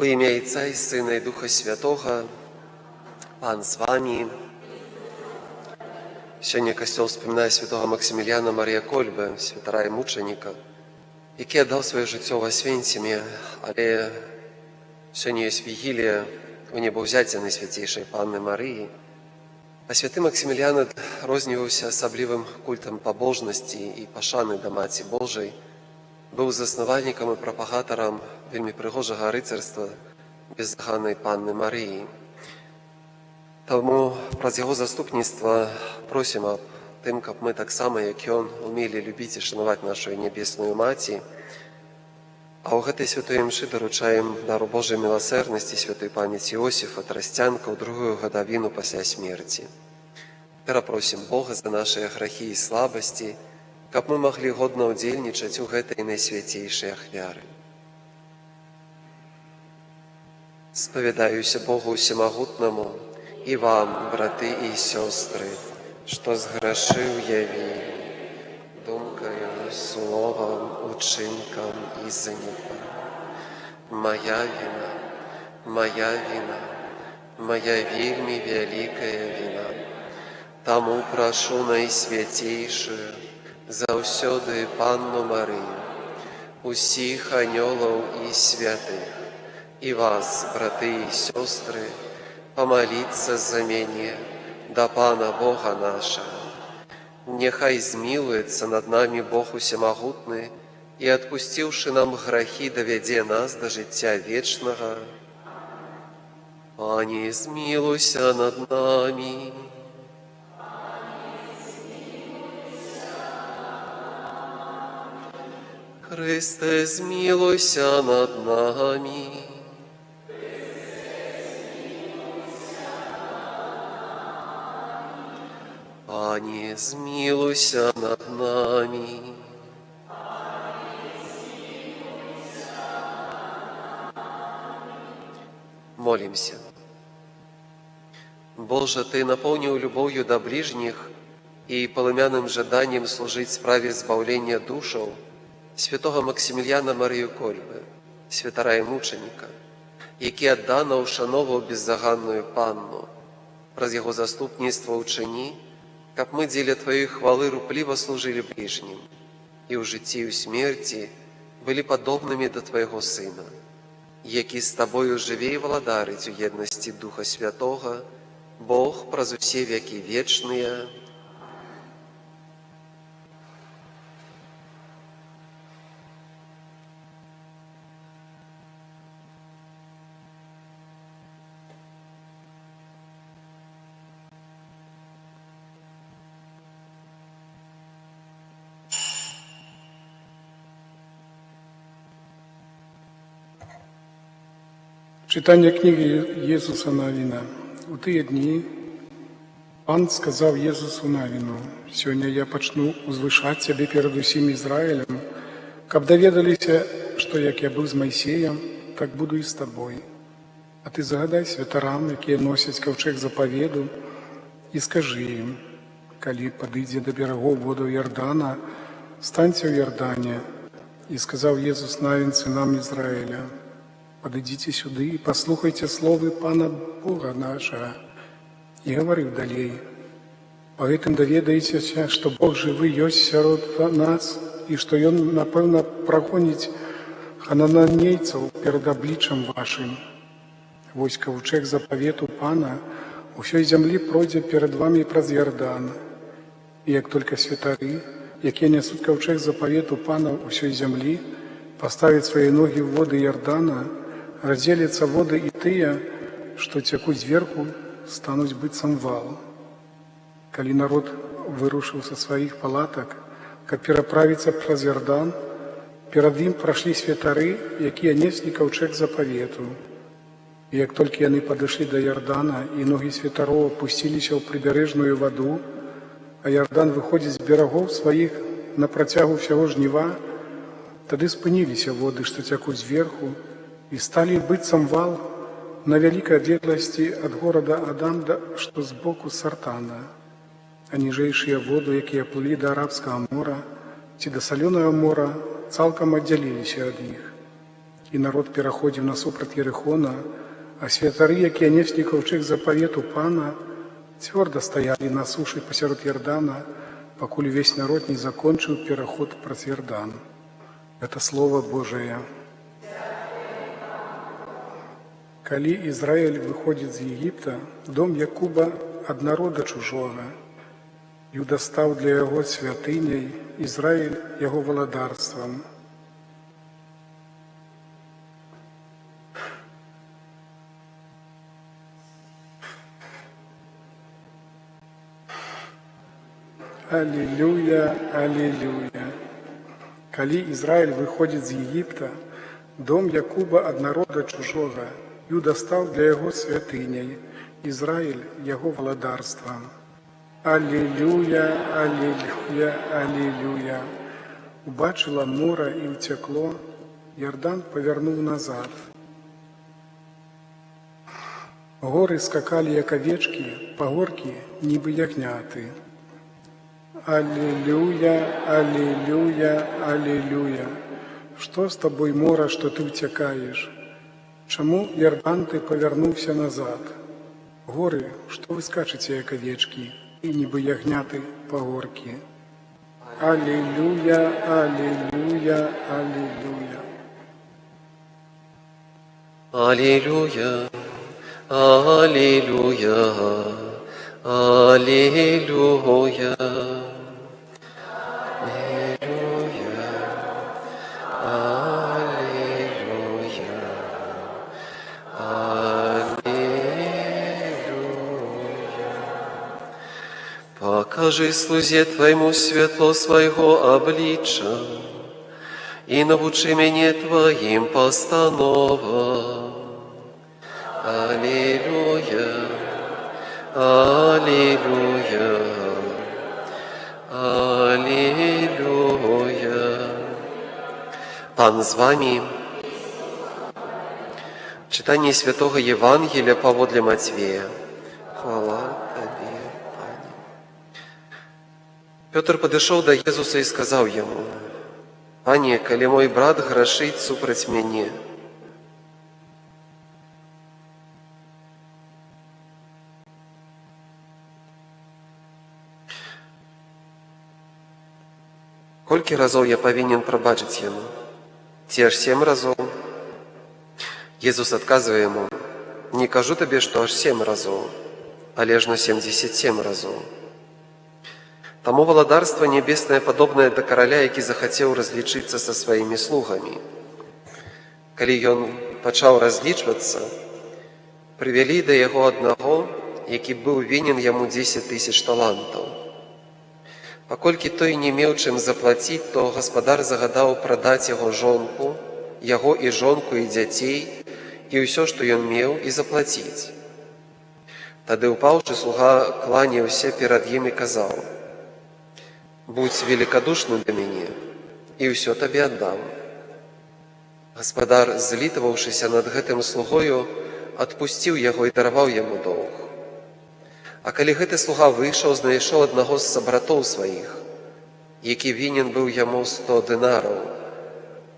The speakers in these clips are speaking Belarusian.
У ім'я Отця і Сина, і Духа Святого, Пан з вами. Сьогодні Костел вспоминає святого Максиміліана Марія Кольби, святара і мученика, який віддав своє життя в Освенцимі, але сьогодні є вігілія у небовзяття Найсвятейшої Панни Марії. А святий Максиміліан рознівався особливим культом побожності і пошани до Маті Божої, був заснувальником і пропагатором вельми пригожого рицарства бездоганної Панни Марії. Тому про його заступництво просимо тим, щоб ми так само, як і він, вміли любити і шанувати нашу небесну Маті. А у этой святой мши доручаем дару Божией милосердности святой памяти Иосифа Тростянка в другую годовину после смерти. Просим Бога за наши грехи и слабости, как мы могли годно удельничать у этой наисвятейшей ахвяры. Споведаюся Богу Всемогутному и вам, браты и сестры, что сгрешил я вину, думкою, словом, учинком и занепа. Моя вина, моя вельми великая вина. Тому прошу Найсвятейшую, заусёды Панну Марию, усіх анёлов и святых, и вас, браты и сестры, помолиться за меня, до Пана Бога нашего. Нехай змилуется над нами Бог Всемогутный, и, отпустивши нам грехи, доведе нас до життя вечного. Пане, змилуйся над нами. Христе, змилуйся над нами. Пане, змилуйся над нами. Молимся. Боже, Ты наполнил любовью до ближних и полымянным жаданием служить справе избавления душов святого Максиміліана Марію Кольби, святара і мученика, який отдано ушановував бездоганную Панну, про його заступництво учини, как мы деля Твоей хвалы рупливо служили ближним, и у житті и у смерти были подобными до Твоего Сына, який с Тобою живей владарить у єдності Духа Святого, Бог праз усе веки вечные. Читання книги Єсуса Навіна. У тыя дні Пан сказав Єсусу Навіну: «Сёння я пачну узвышаць цябе перад усім Ізраілем, каб даведаліся, што як я быў з Майсеем, так буду і з табой. А ты загадай святарам, якія носяць каўчэг запавету, і скажы ім: калі падыдзе да берагоў воду Ярдана, станьце ў Ярдане». І сказаў Єсус Навін сынам Ізраіля: «Подойдите сюда и послухайте словы Пана Бога нашего». И говорил далей: «По этим доведаетеся, что Бог живый есть сярод нас, и что Он, напевно, прогонить ханананейцев перед обличчем вашим. Вось каўчэг запавету Пана усёй зямлі пройдзе перед вами праз Ярдан. И як только святары, якія несут каўчэг запавету Пана усёй зямлі, поставят свои ноги в воды Ярдана, разделятся воды и тыя, что текут зверху, стануть быццам вал. Калі народ вырушыў са сваіх палатак, каб пераправіцца праз Ярдан, перад ім прашлі святары, якія неслі каўчэг запавету. І як толькі яны падышлі да Ярдана, і ногі святароў опусціліся ў прыбярэжную ваду, а Ярдан выходзіць з берагоў сваіх на працягу ўсяго жніва, тады спыніліся воды, што цякуць зверху, и стали быццам вал на великой адлегласці ад горада Адам, што збоку Сартана. А ніжэйшыя воды, якія плылі да Арабскага мора ці да Салёнага мора, цалкам аддзяліліся ад іх. і народ пераходзіў насупраць Ерыхона, а святары, якія неслі ковчег запавету Пана, цвёрда стаялі на сушы пасярод Ярдана, пакуль увесь народ не закончыў пераход праз Ярдан. Это Слово Божие. Калі Ізраіль выходзіць з Егіпта, дом Якуба ад народа чужога, Юда стаў для яго святыняй, Ізраіль яго валадарствам. Аллилуйя, аллилуйя. Калі Ізраіль выходзіць з Егіпта, дом Якуба ад народа чужога, Юда стаў для яго святыняй, Ізраіль яго валадарствам. Аллилуйя, аллилуйя, аллилуйя. Убачыла мора і ўцякло, Ярдан павярнуў назад. Горы скакалі, як авечкі, пагоркі, нібы ягняты. Аллилуйя, аллилуйя, аллилуйя. Што з табой, мора, што ты ўцякаеш? Чаму, Ярдан, ты павярнуўся назад? Горы, што вы скачаце, як авечкі, і нібы ягняты пагоркі. Аллилуйя, аллилуйя, аллилуйя. Аллилуйя, аллилуйя, аллилуйя. Покажи слузе Твоему светло своего обличия и навучи меня Твоим постановам. Аллилуйя, аллилуйя, аллилуйя. Пан з вами. Читание Святого Евангелия поводле Матвея. Хвала Тебе, Пане. Петр подошел до Иисуса и сказал ему: «Пане, коли мой брат грешит супроть мне, колькі разов я повинен пробачить ему? Те аж 7 разов?» Иисус отказывая ему: «Не кажу тебе, что аж 7 разов, а лежно 77 разов». Тому валадарство небесное подобное до короля, які захотел различиться со своими слугами. Калі ён пачаў разлічвацца, привели до яго одного, які был винен ему 10 000 талантов. Паколькі той не меў чым заплатить, то гаспадар загадаў продать яго жонку, яго і жонку, і дзяцей, і ўсё, што ён меў, і заплатить. Тады упаўшы слуга кланяўся перад ім і казаў: «Будь великодушным до мяне, і ўсё табе аддам». Гаспадар, злітаваўшыся над гэтым слугою, адпусціў яго і дараваў яму доўг. А калі гэты слуга выйшаў, знайшоў аднаго з сабратоў сваіх, які вінен быў яму 100 дынараў,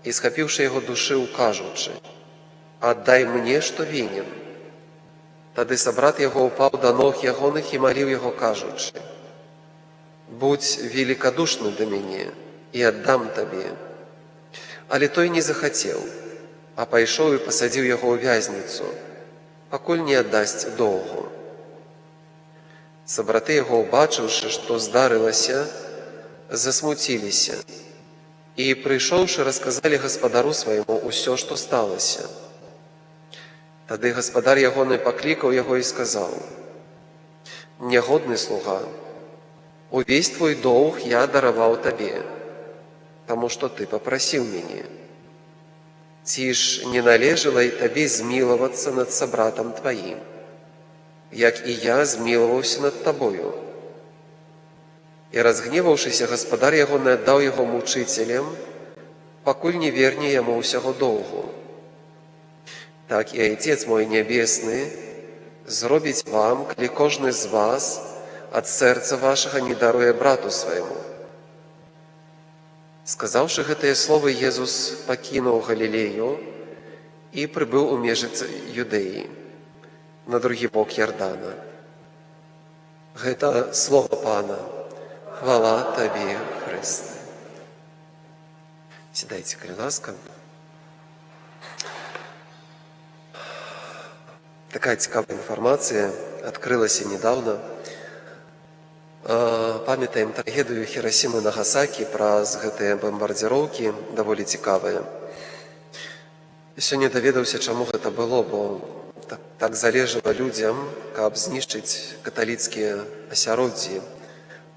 і, схапіўшы яго, душыў, кажучы: «Аддай мне, што вінен». Тады сабрат яго упаў да ног ягоных і маліў яго, кажучы: «Будь великодушны до мяне, і аддам табе». Але той не захацеў, а пайшоў і пасадзіў яго ў вязніцу, пакуль не аддасць доўгу. Сабраты яго, убачыўшы, што здарылася, засмуціліся і, прыйшоўшы, расказалі гаспадару свайму ўсё, што сталася. Тады гаспадар ягоны паклікаў яго і сказаў: «Нягодны слуга, увесь твой доўг я дараваў табе, таму што ты папрасіў мяне. Ці ж не належала і табе змілавацца над сабратам тваім, як і я змілаваўся над табою?» І, разгневаўшыся, гаспадар ягоны аддаў яго мучыцелям, пакуль не верне яму ўсяго доўгу. Так і Отец мой нябесны зробіць вам, калі кожны з вас ад сэрца вашага не даруе брату свайму». Сказаўшы гэтыя словы, Езус пакінуў Галілею і прибыў у межы Юдэі, на другі бок Ярдана. Гэта слова Пана. Хвала Табе, Хрысте. Сідайце, калі ласка. Такая цікавая інфармація адкрылася недавно. Памятаем трагедыю Хіросімы і Нагасакі праз гэтыя бамбардзіроўкі, даволі цікавыя. Сёння даведаўся, чаму гэта было, бо так залежала людзям, каб знішчыць каталіцкія асяроддзі,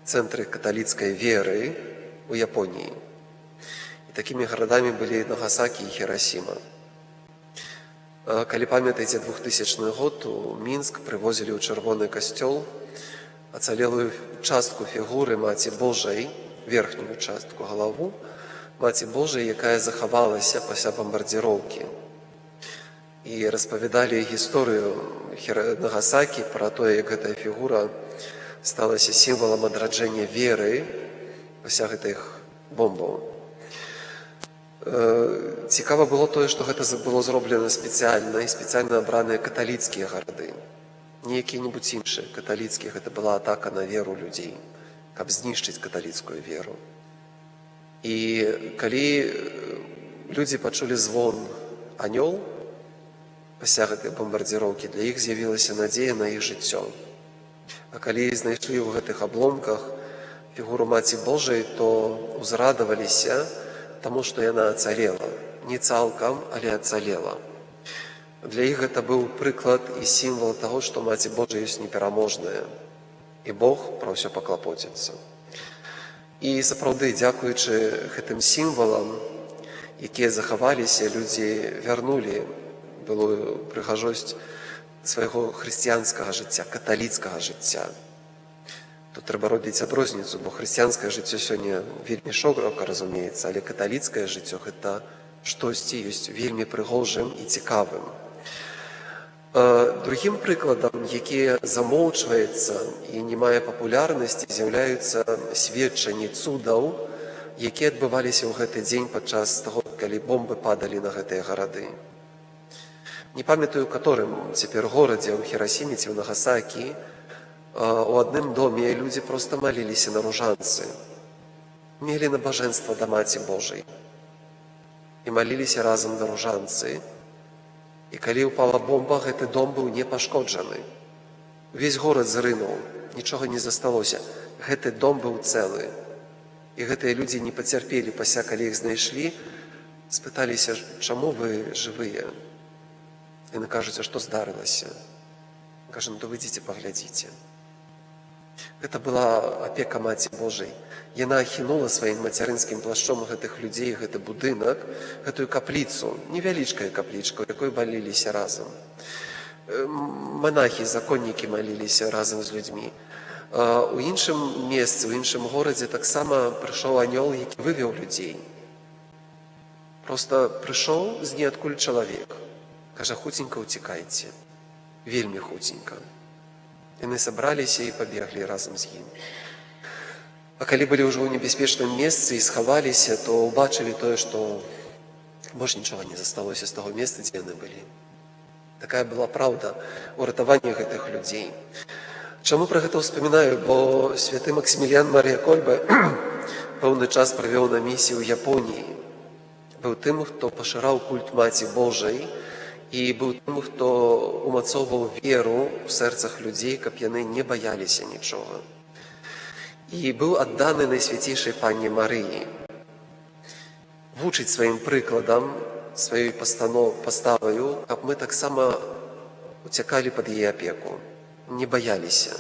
цэнтры каталіцкай веры ў Японіі. І такімі гарадамі былі Нагасакі і Хіросіма. Калі памятаеце 2000 год, у Мінск прывозілі ў чырвоны касцёл ацалелую частку фігуры Маці Божай, верхнюю частку галаву Маці Божай, якая захавалася пасля бамбардзіроўкі. І распавядалі гісторыю Нагасакі пра тое, як гэтая фігура сталася сімвалам адраджэння веры пасля гэтых бомбаў. Цікава было тое, што гэта было зроблена спецыяльна і спецыяльна абраныя каталіцкія гарады. Не якія-небудзь іншыя каталіцкія, гэта была атака на веру людзей, каб знішчыць каталіцкую веру. І калі людзі пачулі звон анёл пасля гэтай бамбардзіроўкі, для іх з'явілася надзея на іх жыццё. А калі знайшлі ў гэтых абломках фігуру Маці Божай, то узрадаваліся таму, што яна ацалела. Не цалкам, але ацалела. Для іх гэта быў прыклад і сімвал таго, што Маці Божа ёсць непераможная. І Бог пра ўсё паклапоціцца. І сапраўды, дзякуючы гэтым сімвалам, якія захаваліся, людзі вярнулі былую прыгажосць свайго хрысціянскага жыцця, каталіцкага жыцця. Тут трэба робіць адрозніцу, бо хрысціянскае жыццё сёння вельмі шырока разумеецца, але каталіцкае жыццё – гэта штосьці ёсць вельмі прыгожым і цікавым. Другім прыкладам, які замоўчваецца і не мае папулярнасці, з'яўляюцца сведчанні цудаў, якія адбываліся ў гэты дзень падчас таго, калі бомбы падалі на гэтыя гарады. Не памятаю, каторым цяпер горадзе, ў Хіросіме ці ў Нагасакі, у адным доме людзі проста маліліся на ружанцы, мелі набажэнства да Маці Божай і маліліся разам на ружанцы. І калі ўпала бомба, гэты дом быў не пашкоджаны. Увесь горад зрынуў, нічога не засталося. Гэты дом быў цэлы. І гэтыя людзі не пацярпелі, пасля калі іх знайшлі, спыталіся, чаму вы жывыя? Яны кажуць, а што здарылася? Кажа, ну то вы ідзіце паглядзіце. Гэта была апека Маці Божай. Яна ахінула сваім мацярынскім плашчом гэтых людзей, гэты будынак, гэтую капліцу, невялічкая каплічка, у якой маліліся разам. Манахі, законнікі маліліся разам з людзьмі. У іншым месцы, у іншым горадзе таксама прыйшоў анёл, які вывеў людзей. Проста прыйшоў з ніадкуль чалавек. Кажа, хуценька уцікайце. Вельмі хуценька. Яны сабраліся і пабеглі разам з ім. А калі былі ўжо ў небяспечным месцы і схаваліся, то ўбачылі тое, што больш нічога не засталося з таго месца, дзе яны былі. Такая была праўда ў ратаванні гэтых людзей. Чаму пра гэта ўспамінаю? Бо святы Максіміліян Марыя Кольбе пэўны час правёў на місіі ў Японіі. Быў тым, хто пашыраў культ Маці Божай, і быў тым, хто умацоўваў веру ў сэрцах людзей, каб яны не баяліся нічога. І быў адданы Найсвяцейшай Панне Марыі. Вучыць сваім прыкладам, сваёй паставаю, каб мы таксама уцякалі пад яе апеку, не баяліся.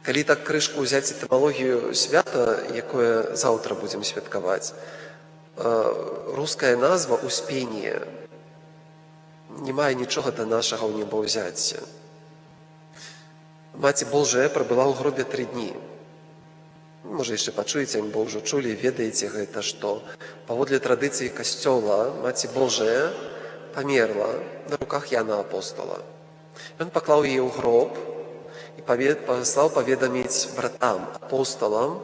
Калі так крышку ўзяць этымалогію свята, якое заўтра будзем святкаваць, руская назва «Успение» не мае нічога да нашага ў небаўзяцця. Маці Божая прабыла ў гробе 3 дні. Можа, яшчэ пачуеце, бо ўжо чулі, ведаеце гэта, што паводле традыцыі касцёла Маці Божая памерла на руках Яна Апостола. Ён паклаў яе ў гроб і паслаў паведаміць братам, апосталам,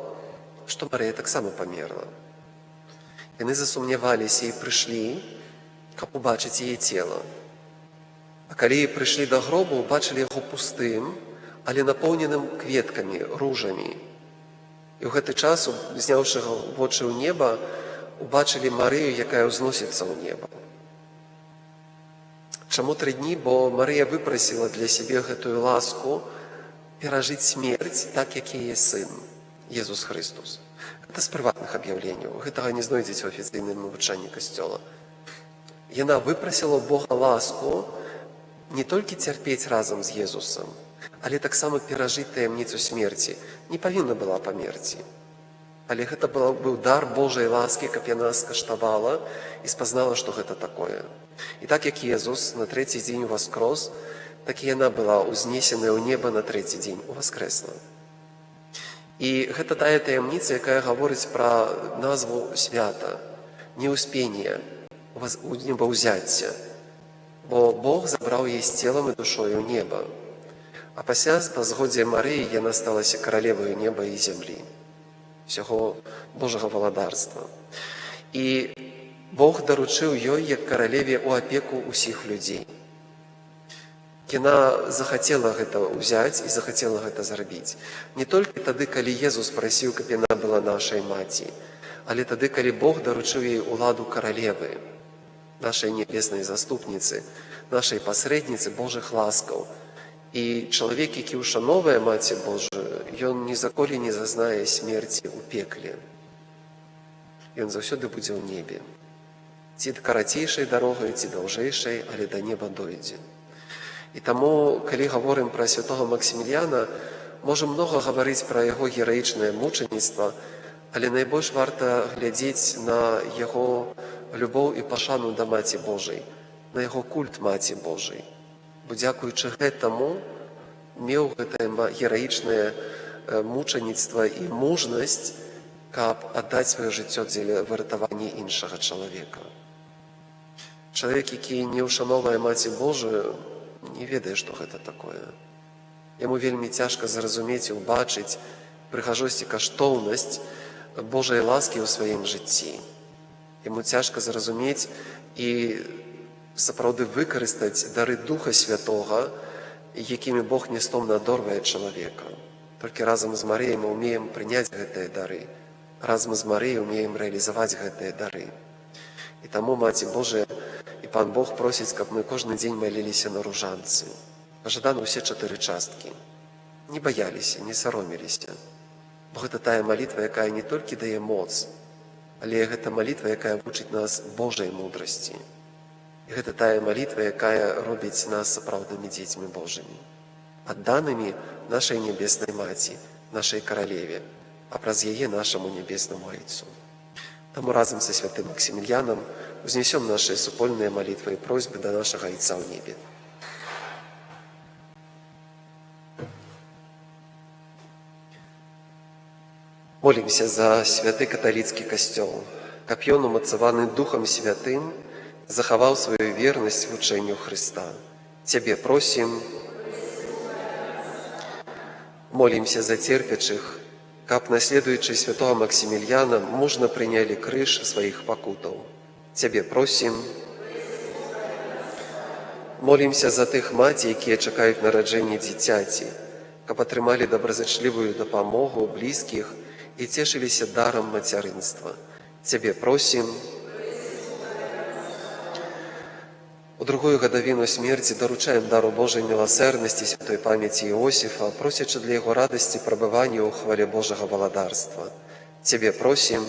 што Марыя таксама памерла. Яны засумняваліся і прыйшлі, каб убачыць яе цела. А калі прыйшлі да гробу, убачылі яго пустым, але напоўненым кветкамі, ружамі. І ў гэты час, зняўшы вочы ў неба, убачылі Марыю, якая ўзносіцца ў неба. Чаму 3 дні? Бо Марыя выпрасіла для сябе гэтую ласку перажыць смерць так, як яе сын, Езус Христус. Гэта з прыватных аб'яўленняў. Гэтага не знойдзеце ў афіцыйным навучанні Касцёла. Яна выпрасіла ў Бога ласку не толькі цярпець разам з Езусам, але таксама перажыць таямніцу смерці. Не павінна была памерці. Але гэта быў дар Божай ласкі, каб яна скаштавала і спазнала, што гэта такое. І так як Езус на 3-й дзень уваскрос, так і яна была ўзнесеная ў неба на 3-й дзень, уваскрэсла. І гэта тая таямніца, якая гаворыць пра назву свята, неўспение, небаўзяцця. Бо Бог забраў яе з целам і душою ў неба. А пасля, па згодзе Марыі, яна сталася каралеваю неба і зямлі, усяго Божага валадарства. І Бог даручыў ёй, як каралеве, у апеку ўсіх людзей. Яна захацела гэта ўзяць і захацела гэта зрабіць. Не толькі тады, калі Езус прасіў, каб яна была нашай маці, але тады, калі Бог даручыў ёй уладу каралевы, нашай небеснай заступніцы, нашай пасрэдніцы Божых ласкаў. І чалавек, які ўшановае Маці Божую, ён нізаколі не зазнае смерці ў пекле. Ён заўсёды будзе ў небе. Ці карацейшай дарогай, ці даўжэйшай, але да неба дойдзе. І таму, калі гаворым пра святога Максіміліяна, можам многа гаварыць пра яго гераічнае мучаніцтва, але найбольш варта глядзець на яго любоў і пашану да Маці Божай, на яго культ Маці Божай. Бо дзякуючы гэтаму меў гэтае гераічнае мучаніцтва і мужнасць, каб аддаць сваё жыццё дзеля выратавання іншага чалавека. Чалавек, які не ўшановае Маці Божую, не ведае, што гэта такое. Яму вельмі цяжка зразумець і ўбачыць прыгажосць і каштоўнасць Божай ласкі ў сваім жыцці. Яму цяжка зразумець і сапраўды выкарыстаць дары Духа Святога, якімі Бог нястомна адорвае чалавека. Толькі разам з Марыяй мы ўмеем прыняць гэтыя дары. Разам з Марыяй умеем рэалізаваць гэтыя дары. І таму Маці Божая і Пан Бог просіць, каб мы кожны дзень маліліся на ружанцы. Пажаданы ўсе 4 часткі. Не баяліся, не сароміліся. Бо гэта тая малітва, якая не толькі дае моц, але гэта малітва, якая вучыць нас Божай мудрасці. І гэта тая малітва, якая робіць нас сапраўднымі дзецьмі Божымі, адданымі нашай небеснай Маці, нашай каралеве, а праз яе нашаму небеснаму Айцу. Таму разам са святым Максіміліянам узнесём нашыя супольныя малітвы і просьбы да нашага Айца ў небе. Молімся за святы каталіцкі касцёл, каб ён, умацаваны Духам Святым, захаваў сваю вернасць вучэнню Хрыста. Цябе просім. Молімся за церпячых, каб, наследуючы святого Максіміліяна, мужна прынялі крыж сваіх пакутаў. Цябе просім. Молімся за тых маці, якія чакаюць нараджэння дзіцяці, каб атрымалі добразычлівую дапамогу блізкіх і цешыліся дарам мацярынства. Цябе просім. У другую гадавіну смерці даручаем дару Божай міласэрнасці святой памяці Іосіфа, просячы для яго радасці прабывання ў хвале Божага валадарства. Цябе просім.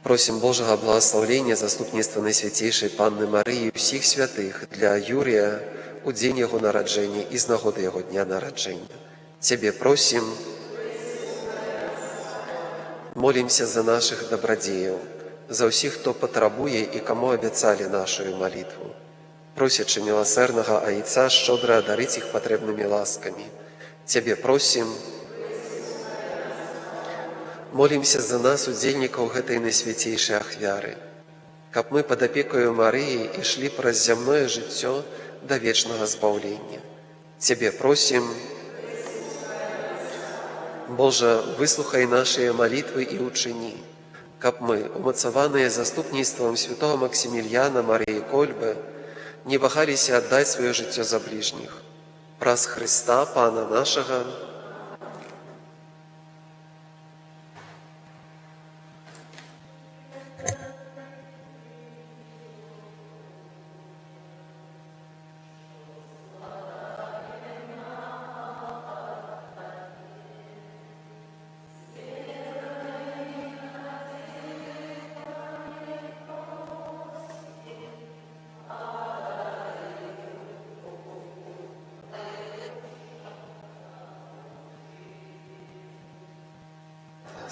Просім Божага благаслаўлення, заступніцтва Найсвяцейшай Панны Марыі і ўсіх святых для Юрія у дзень яго нараджэння і з нагоды яго дня нараджэння. Цябе просім. Молімся за нашых дабрадзеяў, за ўсіх, хто патрабуе і каму абяцалі нашую малітву, просячы міласэрнага Айца шчодра адарыць іх патрэбнымі ласкамі. Цябе просім. Молімся за нас, удзельнікаў гэтай найсвяцейшай ахвяры, каб мы пад апекаю Марыі ішлі праз зямное жыццё да вечнага збаўлення. Цябе просім. Божа, выслухай нашыя малітвы і ўчыні, каб мы, умацаваныя заступніцтвам святого Максімільяна Марії Кольбы, не вагаліся аддаць сваё жыццё за бліжніх. Праз Христа, Пана нашага.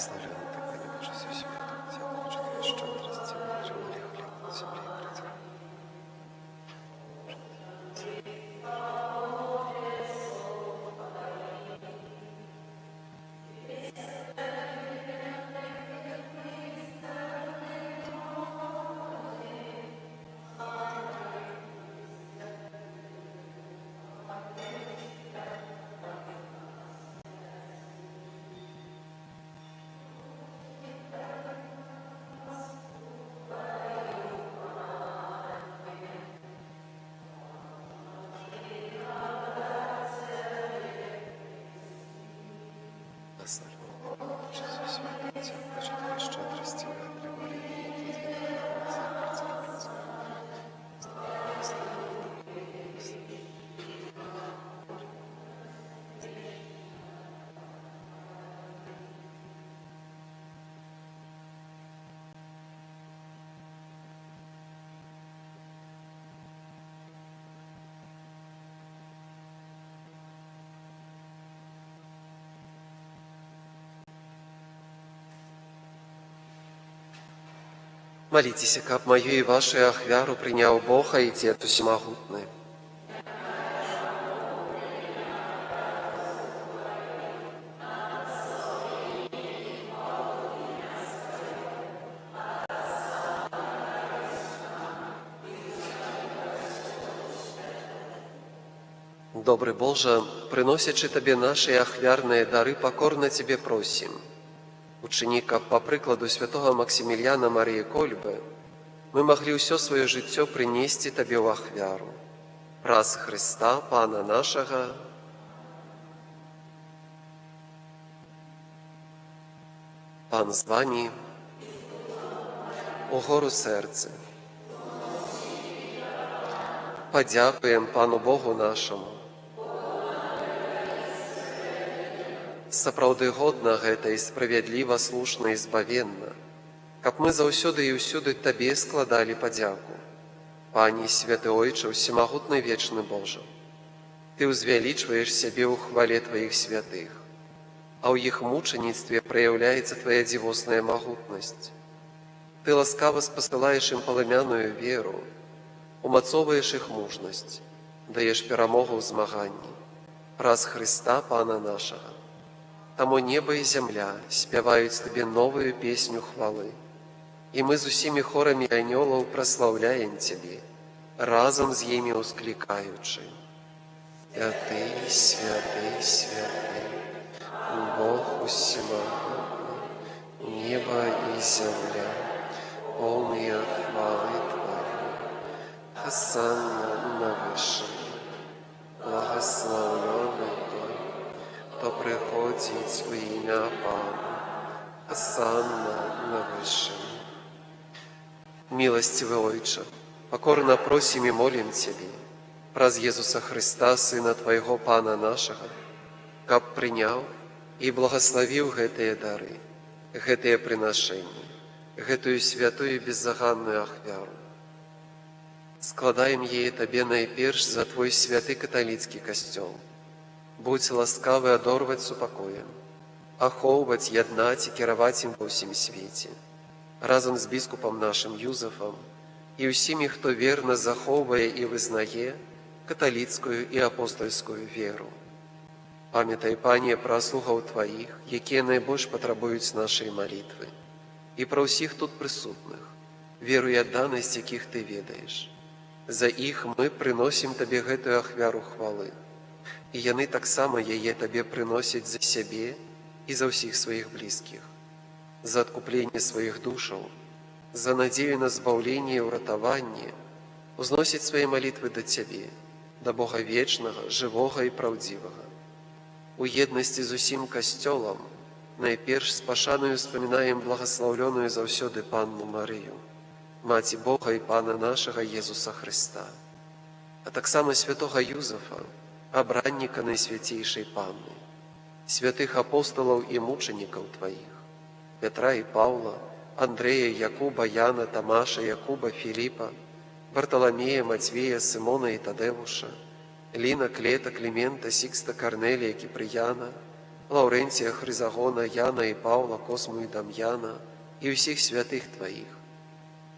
Благословен ты, Боже, все свято, Тебя хочет Твоя щедрость, и мир, хлеб на земле придет. Молитесь, каб мою и вашу ахвяру принял Бог, и Отец Всемогутный. Добрый Боже, приносячи Тебе наши ахвярные дары, покорно Тебе просим. Учини, каб по прикладу святого Максимiliana Марії Кольби ми могли усё своє життя принести Тобі в ахвяру. Праз Христа, Пана нашого. Пан з вами, угору серце. Подякуємо Пану Богу нашому. Сапраўды годна гэта і справядліва, слушна і збавенна, каб мы заўсёды і ўсюды Табе складалі падзяку. Пані, святы Ойче, всемагутны вечны Божа, Ты ўзвялічваеш сябе ў хвале Тваіх святых, а ў іх мучаніцтве праяўляецца Твая дзівосная магутнасць. Ты ласкава спасылаеш ім палымяную веру, умацоўваеш іх мужнасць, даеш перамогу ў змаганні. Праз Христа, Пана нашага. Таму неба і зямля спяваюць Табе новую песню хвалы. І мы з усімі хорамі анёлаў праслаўляем Цябе, разам з імі ўсклікаючы. Святы, святы, святы, Бог усемагутны, неба і зямля, полныя хвалы Твоей. Хосанна на вышыні, благословленный Той, кто приходит у ім'я Пана. Хосанна на вышыні. Милостивый Ойче, покорно просим и молим Тебе, праз Езуса Христа, Сына Твоего, Пана нашего, каб принял и благословил гэтыя дары, гэтыя приношения, гэтую святую беззаганную ахвяру. Складаем ей Табе найперш за Твой святы католицкий костел. Будь ласкавы адорваць супакоем, ахоўваць, яднаць і кіраваць ім ва ўсім свеце, разам з біскупам нашым Юзефам і ўсімі, хто верна захоўвае і вызнае каталіцкую і апостольскую веру. Памятай, Пане, пра слугаў Тваіх, якія найбольш патрабуюць нашай малітвы, і пра ўсіх тут прысутных, веру і адданасць, якіх Ты ведаеш. За іх мы прыносім Табе гэтую ахвяру хвалы, і яны таксама яе Табе прыносяць за сябе і за ўсіх сваіх блізкіх. за адкупленне сваіх душаў, за надзею на збаўленне і ўратаванне, узносіць свае малітвы да Цябе, да Бога вечнага, жывога і праўдзівага. У еднасці з усім касцёлам найперш з пашаною успамінаем благаслаўлёную заўсёды Панну Марыю, Маці Бога і Пана нашага Езуса Хрыста, а таксама святога Юзафа, абранніка Найсвяцейшай Панны, святых апостолаў і мучанікаў Тваіх, Петра і Паўла, Андрэя, Якуба, Яна, Тамаша, Якуба, Філіпа, Барталамея, Мацвея, Сымона і Тадеуша, Ліна, Клета, Клімента, Сікста, Карнелія, Кіпрыяна, Лаўрэнція, Хрызагона, Яна і Паўла, Косму і Дам'яна і ўсіх святых Тваіх.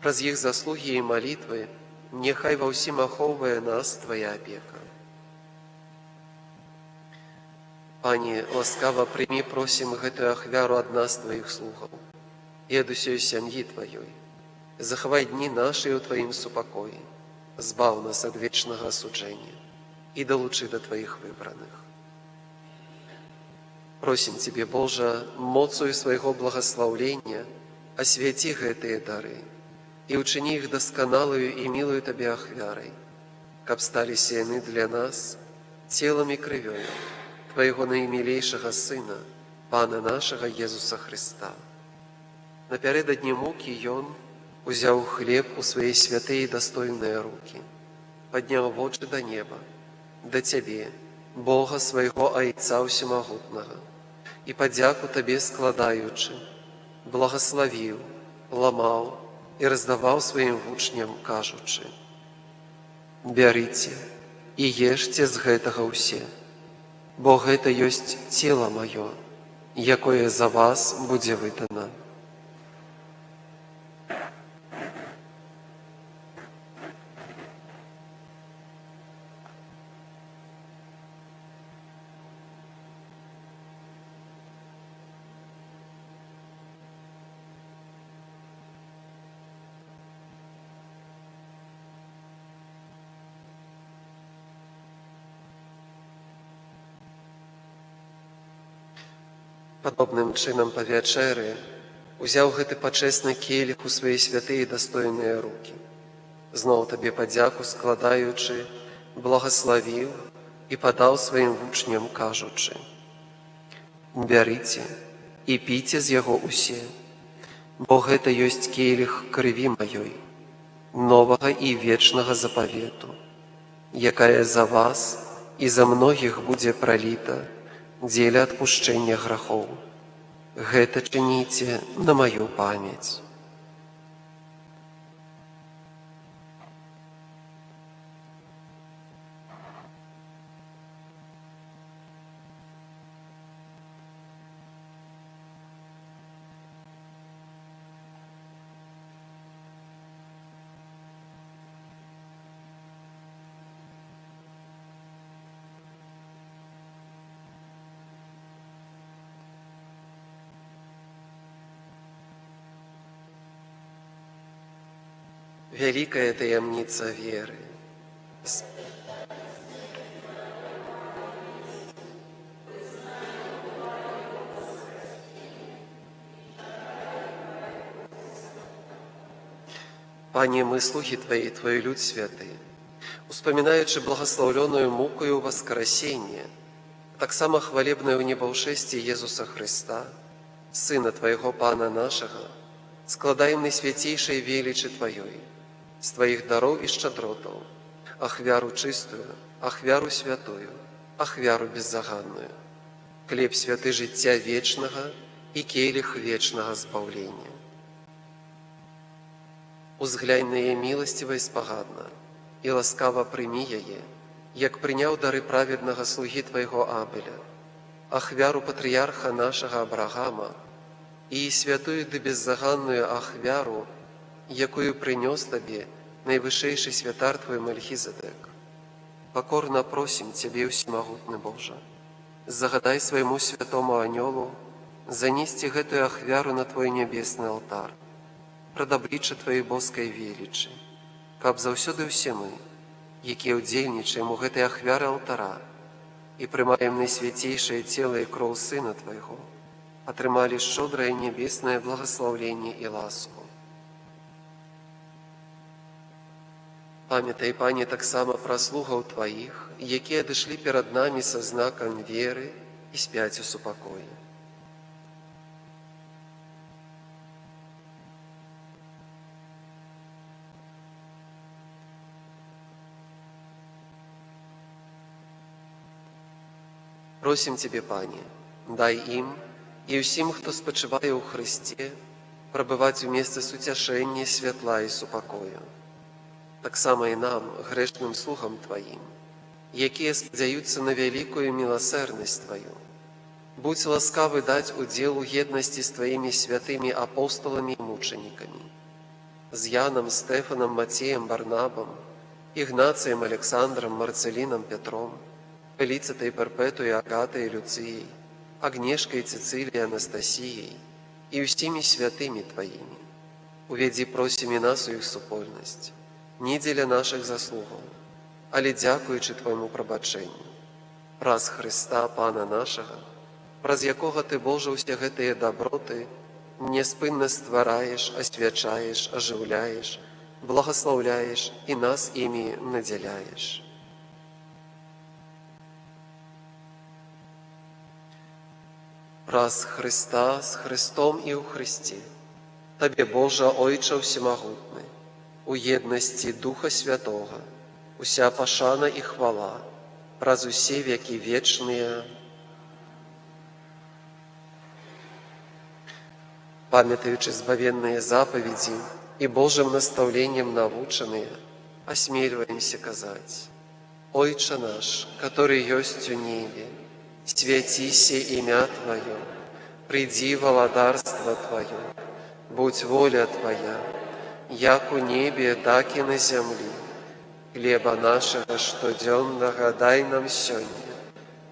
Праз іх заслугі і малітвы няхай ва ўсім ахоўвае нас Твая апека. Пані, ласкава прымі, просім гэтую ахвяру ад нас, Тваіх слугаў, і ад усёй сям'і Тваёй. Захавай дні нашы ў Тваім супакоі, збаў нас ад вечнага асуджэння і далучы да Тваіх выбраных. Просім Цябе, Божа, моцою свайго благаслаўлення асвяці гэтыя дары і ўчыні іх дасканалую і мілую Табе ахвярай, каб сталіся яны для нас целам і крывёю Твайго наймілейшага Сына, Пана нашага Езуса Хрыста. Напярэдадні мукі Ён узяў хлеб у свае святыя і дастойныя рукі, падняў вочы да неба, да Цябе, Бога свайго Айца Усемагутнага, і падзяку Табе складаючы, благаславіў, ламаў і раздаваў сваім вучням, кажучы: «Бярыце і ешце з гэтага ўсе, бо гэта ёсць цела маё, якое за вас будзе выдана». Падобным чынам па вячэры узяў гэты пачэсны келіх у свае святыя і дастойныя рукі, зноў Табе падзяку складаючы, благаславіў і падаў сваім вучням, кажучы: «Бярыце і піце з яго ўсе, бо гэта ёсць келіх крыві маёй, новага і вечнага запавету, якая за вас і за многіх будзе праліта дзеля адпушчэння грахоў. Гэта чыніце на маю памяць». Вялікая таямніца веры. Пане, мы слугі Твои, Твой люд святы, успамінаючы благаслаўлёную мукою воскресення, таксама хвалебнае ў небаўшэсці Езуса Хрыста, Сына Твайго Пана нашага, складаем найсвяцейшай велічы Тваёй, з Тваіх дароў і шчадротаў, ахвяру чыстую, ахвяру святую, ахвяру беззаганную, хлеб святы жыцця вечнага і келіх вечнага збаўлення. Узглянь на яе міласціва і спагадна, і ласкава прымі яе, як прыняў дары праведнага слугі Твайго Абеля, ахвяру патрыярха нашага Абрагама і святую ды беззаганную ахвяру, якую прынёс Табе найвышэйшы святар Твой Мельхізедек. Пакорна просім Цябе, усемагутны Божа, загадай свайму святому анёлу занесці гэтую ахвяру на Твой нябесны алтар, прад аблічча Тваёй боскай велічы, каб заўсёды ўсе мы, якія ўдзельнічаем у гэтай ахвяры алтара і прымаем найсвяцейшае цела і кроў Сына Твайго, атрымалі шчодрае нябеснае благаслаўленне і ласку. Памятай, Пане, таксама пра слугаў Тваіх, якія адышлі перад намі са знакам веры і спяць у супакоі. Просім Цябе, Пане, дай ім і ўсім, хто спачывае ў Хрысце, прабываць у месцы суцяшэння, святла і супакою. Таксама і нам, грэшным слугам Тваім, якія спадзяюцца на вялікую міласэрнасць Тваю. Будзь ласкавы даць удзел у еднасці з Тваімі святымі апосталамі і мучанікамі, з Янам, Стэфанам, Мацеем, Барнабам, Ігнацыем, Александром, Марцелінам, Петром, Феліцытай, Перпетуй, Агатай, Люцыяй, Агнешкай, Цициліяй, Анастасіяй і ўсімі святымі Тваімі. Увядзі, просім, і нас у іх супольнасць, не дзеля нашых заслугаў, але дзякуючы Твайму прабачэнню. Праз Хрыста, Пана нашага, праз якога Ты, Божа, усе гэтыя даброты няспынна ствараеш, асвячаеш, ажыўляеш, благаслаўляеш і нас імі надзяляеш. Праз Хрыста, з Христом і ў Христе, Табе, Божа, Ойча Всемагутны, у еднасці Духа Святога, уся пашана і хвала, праз усе векі вечныя. Памятаючы збавенныя запаведзі і Божым настаўленнем навучаныя, асмельваемся казаць: Ойча наш, который ёсць у небе, свяціся імя Тваё, прыйдзі валадарства Тваё, будь воля Твая, як у небе, так і на зямлі. Хлеба нашага штодзённага дай нам сёння,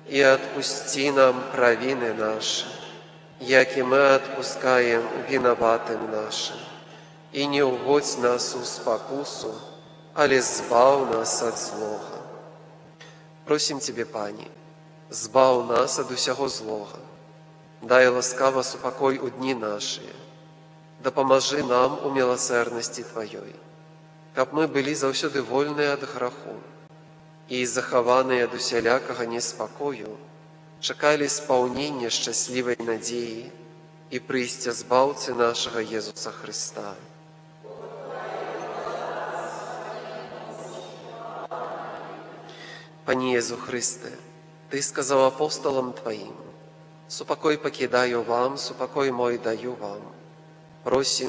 і адпусці нам правіны нашы, як і мы адпускаем вінаватым нашым. І не ўводзь нас у спакусу, але збаў нас ад злога. Просім Цябе, Пане, збаў нас ад усяго злога. Дай ласкава супакой у дні нашыя. Дапамажы нам у міласэрнасці Тваёй, каб мы былі заўсёды вольныя ад граху і, захаваныя ад усялякага неспакою, чакалі спаўнення шчаслівай надзеі і прыйсця збаўцы нашага Езуса Хрыста. Пане Езу Хрысте, Ты сказаў апостолам Тваім: «Супакой пакідаю вам, супакой мой даю вам». Просім,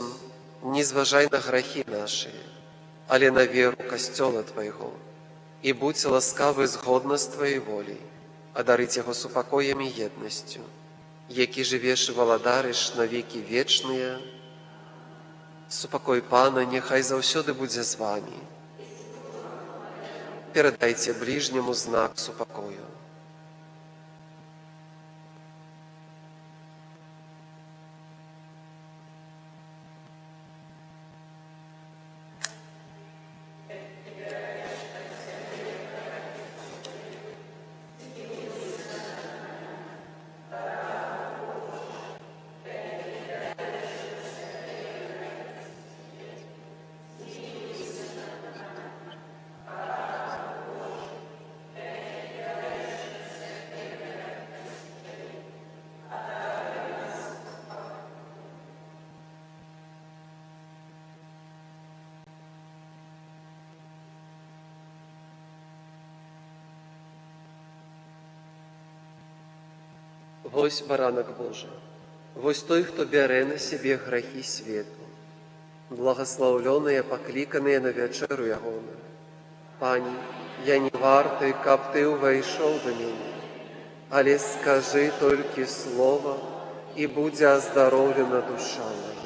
не зважай на грахі нашыя, але на веру Касцёла Твайго, і будь ласкавы згодна з Тваёй воляй, адарыць яго супакоем і еднасцю, які жывеш і валадарыш на векі вечныя. Супакой Пана няхай заўсёды будзе з вамі. Перадайце бліжняму знак супакою. Вось баранак Божы, вось той, хто бярэ на сябе грахі свету. Благаслаўлёныя, пакліканыя на вячэру ягоную. Пані, я не варты, каб Ты ўвайшоў да мяне, але скажы толькі слова, і будзе аздароўлена душа моя.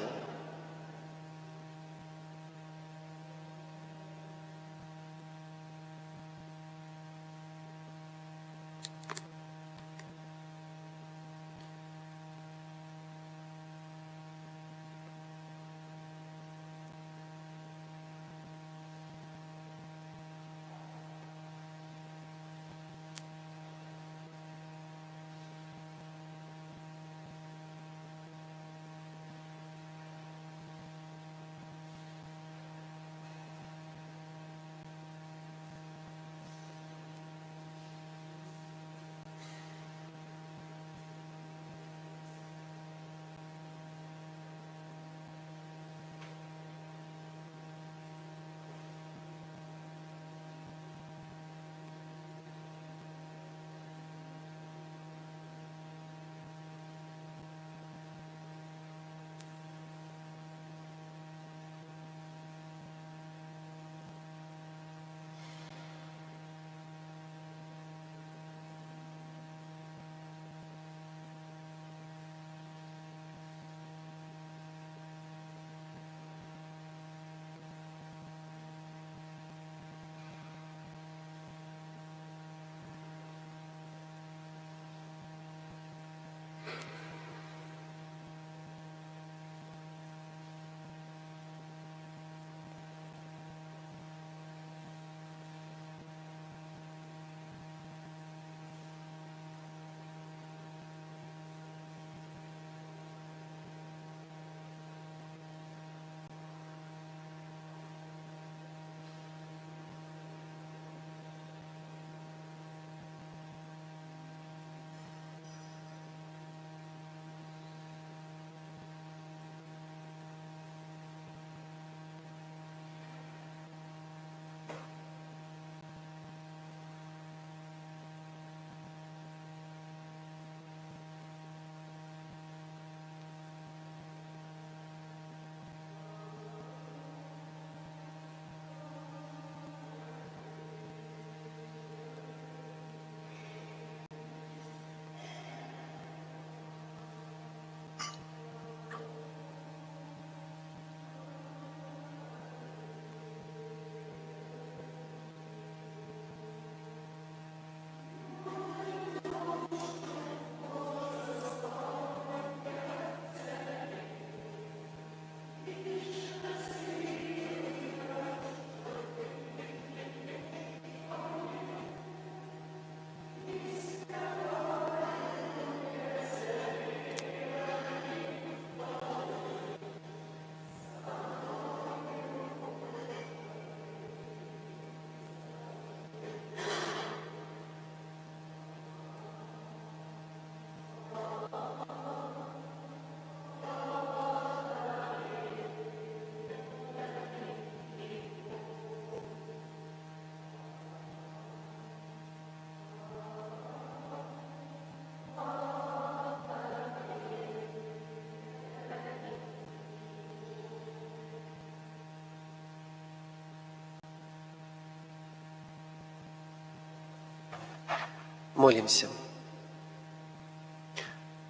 Молимся.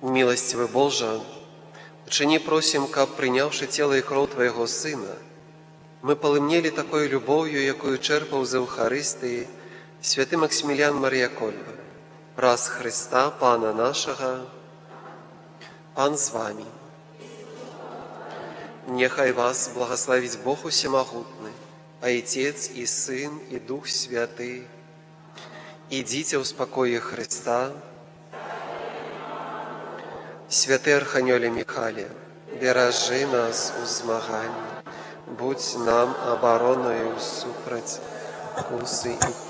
Милостивый Боже, учини просим, каб, принявши тело и кровь Твоего Сына, мы полымнели такой любовью, якою черпав з Евхаристії святий Максиміліан Марія Кольба, раз Христа, Пана нашого, Пан з вами. Нехай вас благословить Бог Усемогутний, Отец и Сын и Дух Святый. Идите в спокое Христа. Святий Архангеле Михайле, бережи нас у змаганні, будь нам обороною супроть куси і